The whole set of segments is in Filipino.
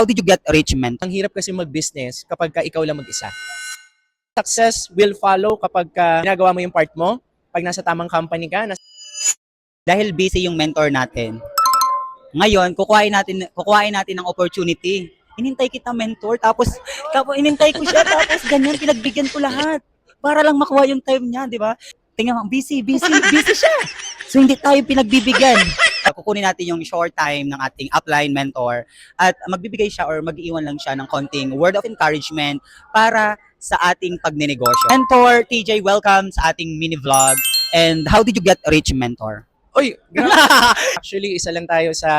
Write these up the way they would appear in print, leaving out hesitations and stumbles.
How did you get rich, mentor? Ang hirap kasi mag-business kapag ka ikaw lang mag-isa. Success will follow kapag ka ginagawa mo yung part mo, pag nasa tamang company ka, Dahil busy yung mentor natin. Ngayon, kukuhain natin ng opportunity. Inintay kita, mentor, tapos inintay ko siya, tapos ganyan, pinagbigyan ko lahat. Para lang makuha yung time niya, di ba? Tingnan mo, busy siya. So, hindi tayo pinagbibigyan. Kukunin natin yung short time ng ating upline mentor at magbibigay siya or mag-iwan lang siya ng konting word of encouragement para sa ating pagninegosyo. Mentor, TJ, welcome sa ating mini vlog. And how did you get rich, mentor? Uy, grabe. Actually, isa lang tayo sa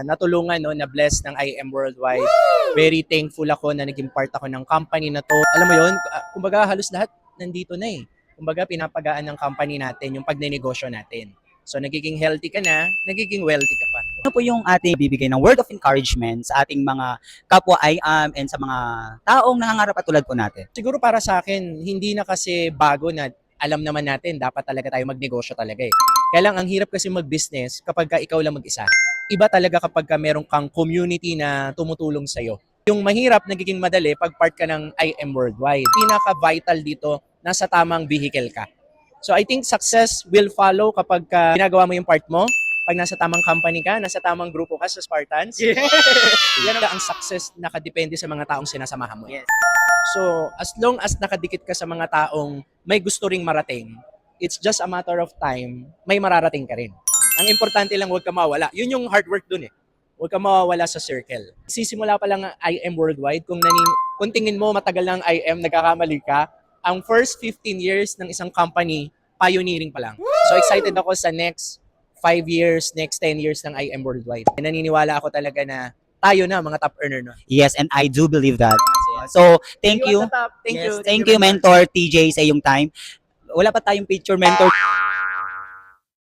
natulungan, no, na blessed ng IM Worldwide. Very thankful ako na naging part ako ng company na to. Alam mo yun, kumbaga halos lahat nandito na eh. Kumbaga pinapagaan ng company natin yung pagnenegosyo natin. So nagiging healthy ka na, nagiging wealthy ka pa. Ano po yung ating bibigay ng word of encouragement sa ating mga kapwa IAM and sa mga taong nangangarap at tulad po natin? Siguro para sa akin, hindi na kasi bago na alam naman natin, dapat talaga tayo magnegosyo talaga eh. Kaya lang, ang hirap kasi mag-business kapag ka ikaw lang mag-isa. Iba talaga kapag ka meron kang community na tumutulong sa'yo. Yung mahirap, nagiging madali pag part ka ng IM Worldwide. Pinaka-vital dito, nasa tamang vehicle ka. So I think success will follow kapag ka ginagawa mo yung part mo, pag nasa tamang company ka, nasa tamang grupo ka sa Spartans. Yeah. Yan ang success nakadepende sa mga taong sinasamahan mo. Yes. So, as long as nakadikit ka sa mga taong may gusto ring marating, it's just a matter of time, may mararating ka rin. Ang importante lang, huwag ka mawala. Yun yung hard work dun eh. Huwag ka mawawala sa circle. Sisimula pa lang ang IM Worldwide, kung tingin mo matagal na ang IM, nagkakamali ka, ang first 15 years ng isang company, pioneering pa lang. So excited ako sa next 5 years, next 10 years ng IM Worldwide. Naniniwala ako talaga na tayo na, mga top earner na. Yes, and I do believe that. So, thank you. Thank you. Thank you, mentor TJ, sa iyong time. Wala pa tayong picture, mentor.